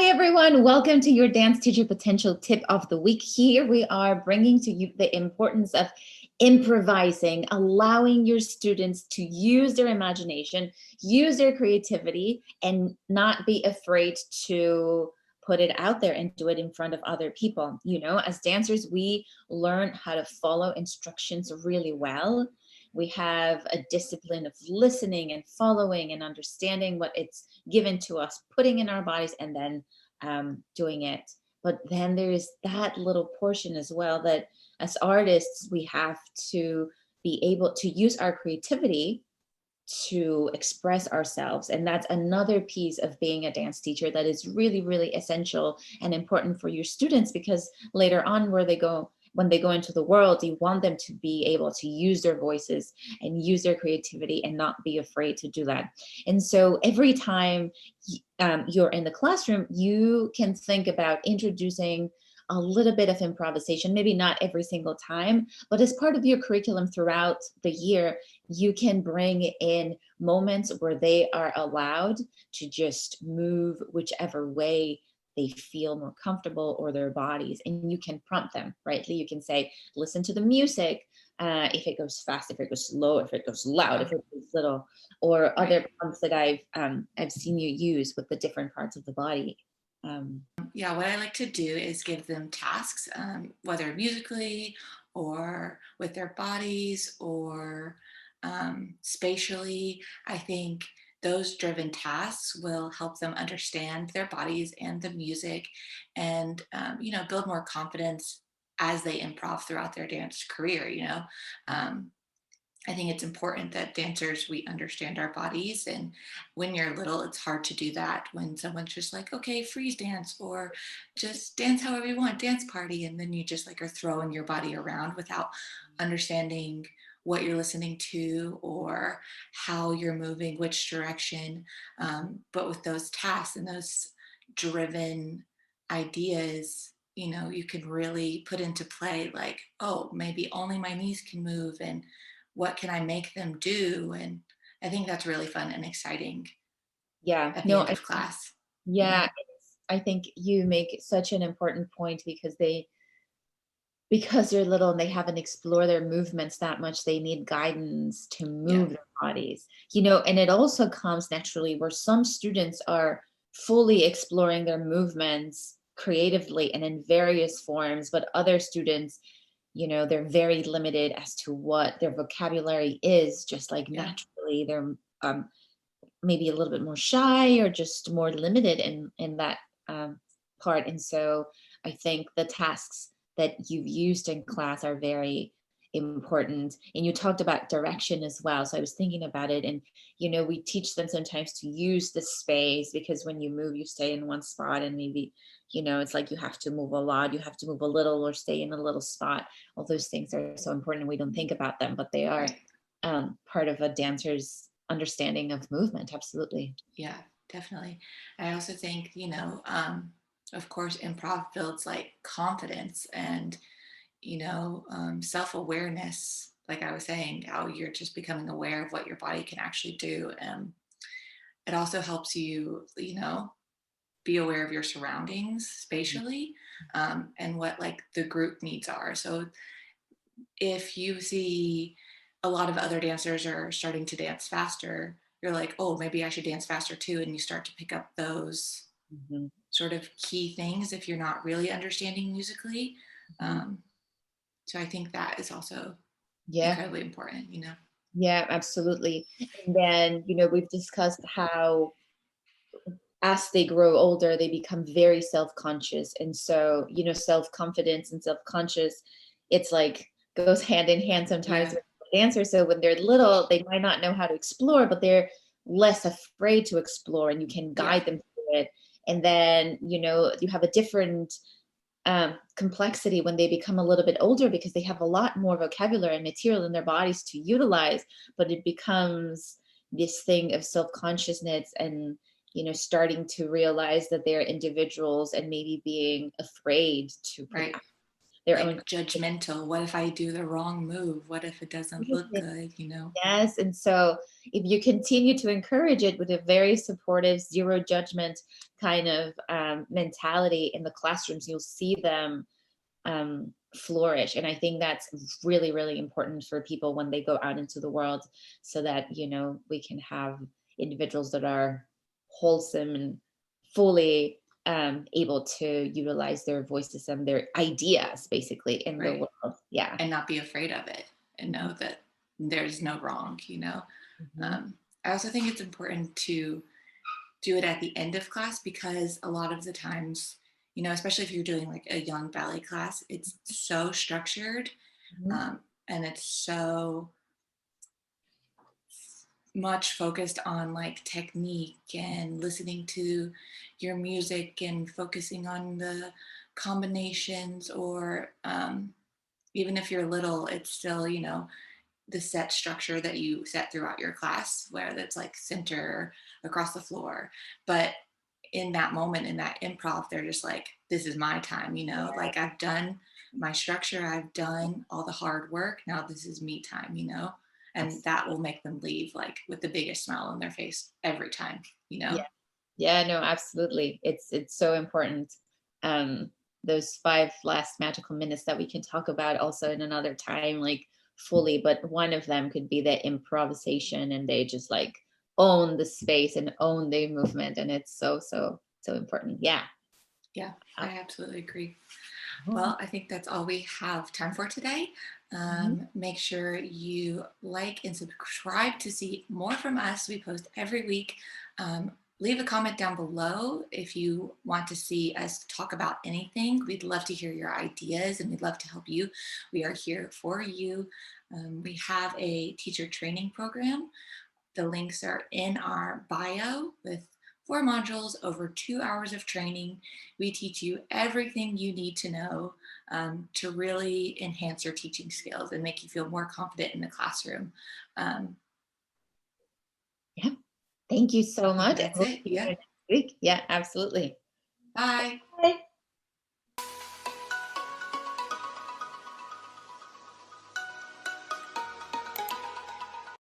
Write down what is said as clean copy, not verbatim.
everyone. Welcome to your Dance Teacher Potential Tip of the Week. Here we are bringing to you the importance of improvising, allowing your students to use their imagination, use their creativity, and not be afraid to put it out there and do it in front of other people. You know, as dancers, we learn how to follow instructions really well. We have a discipline of listening and following and understanding what it's given to us, putting in our bodies, and then doing it. But then there's that little portion as well that as artists, we have to be able to use our creativity to express ourselves. And that's another piece of being a dance teacher that is really, really essential and important for your students, because later on when they go into the world, you want them to be able to use their voices and use their creativity and not be afraid to do that. And so every time you're in the classroom, you can think about introducing a little bit of improvisation, maybe not every single time, but as part of your curriculum throughout the year, you can bring in moments where they are allowed to just move whichever way they feel more comfortable, or their bodies, and you can prompt them, right? You can say, listen to the music, if it goes fast, if it goes slow, if it goes loud, if it goes little, or other prompts that I've seen you use with the different parts of the body. Yeah, what I like to do is give them tasks, whether musically or with their bodies or spatially. I think those driven tasks will help them understand their bodies and the music, and build more confidence as they improv throughout their dance career. I think it's important that dancers, we understand our bodies. And when you're little, it's hard to do that when someone's just like, okay, freeze dance, or just dance however you want, dance party. And then you just like are throwing your body around without understanding what you're listening to or how you're moving, which direction. But with those tasks and those driven ideas, you can really put into play like, oh, maybe only my knees can move, and what can I make them do? And I think that's really fun and exciting Yeah, at the no, end of class. yeah, I think you make such an important point, because they're little and they haven't explored their movements that much, they need guidance to Yeah. move their bodies. And it also comes naturally where some students are fully exploring their movements creatively and in various forms, but other students, they're very limited as to what their vocabulary is, just like Yeah. naturally they're maybe a little bit more shy or just more limited in that part. And so I think the tasks that you've used in class are very important. And you talked about direction as well, so I was thinking about it. And we teach them sometimes to use the space, because when you move, you stay in one spot, and maybe it's like you have to move a lot, you have to move a little, or stay in a little spot. All those things are so important, and we don't think about them, but they are part of a dancer's understanding of movement. Absolutely. Yeah, definitely. I also think, of course, improv builds like confidence and, self-awareness. Like I was saying, how you're just becoming aware of what your body can actually do. And it also helps you, be aware of your surroundings spatially, and what like the group needs are. So if you see a lot of other dancers are starting to dance faster, you're like, oh, maybe I should dance faster too. And you start to pick up those sort of key things if you're not really understanding musically. So I think that is also incredibly important. Yeah, absolutely. And then we've discussed how as they grow older, they become very self-conscious. And so self-confidence and self-conscious, it's like goes hand in hand sometimes with dancers. So when they're little, they might not know how to explore, but they're less afraid to explore, and you can guide them through it. And then you have a different complexity when they become a little bit older, because they have a lot more vocabulary and material in their bodies to utilize, but it becomes this thing of self-consciousness, and starting to realize that they're individuals, and maybe being afraid to put their own judgmental. What if I do the wrong move? What if it doesn't look good? Yes. And so if you continue to encourage it with a very supportive, zero judgment kind of mentality in the classrooms, you'll see them flourish. And I think that's really, really important for people when they go out into the world, so that, you know, we can have individuals that are wholesome and fully able to utilize their voices and their ideas basically in the Right. world. Yeah. And not be afraid of it and know that there's no wrong, you know. Mhm. I also think it's important to do it at the end of class, because a lot of the times, you know, especially if you're doing like a young ballet class, it's so structured, Mhm. um, and it's so much focused on like technique and listening to your music and focusing on the combinations, or even if you're little, it's still, you know, the set structure that you set throughout your class, where that's like center across the floor. But in that moment, in that improv, they're just like, this is my time, you know, like I've done my structure, I've done all the hard work. Now this is me time, you know, and that will make them leave like with the biggest smile on their face every time, you know? Yeah. Yeah, no, absolutely. It's so important. Um, those 5 last magical minutes that we can talk about also in another time, like fully, but one of them could be the improvisation, and they just like own the space and own the movement, and it's so, so, so important. Yeah. Yeah, I absolutely agree. Mhm. Well, I think that's all we have time for today. Make sure you like and subscribe to see more from us. We post every week. Leave a comment down below if you want to see us talk about anything. We'd love to hear your ideas, and we'd love to help you. We are here for you. We have a teacher training program. The links are in our bio with 4 modules, over 2 hours of training. We teach you everything you need to know to really enhance your teaching skills and make you feel more confident in the classroom. Um, Yeah. Thank you I so think much. I that's hope it. to see you Yeah. next week. Yeah, absolutely. Bye. Bye.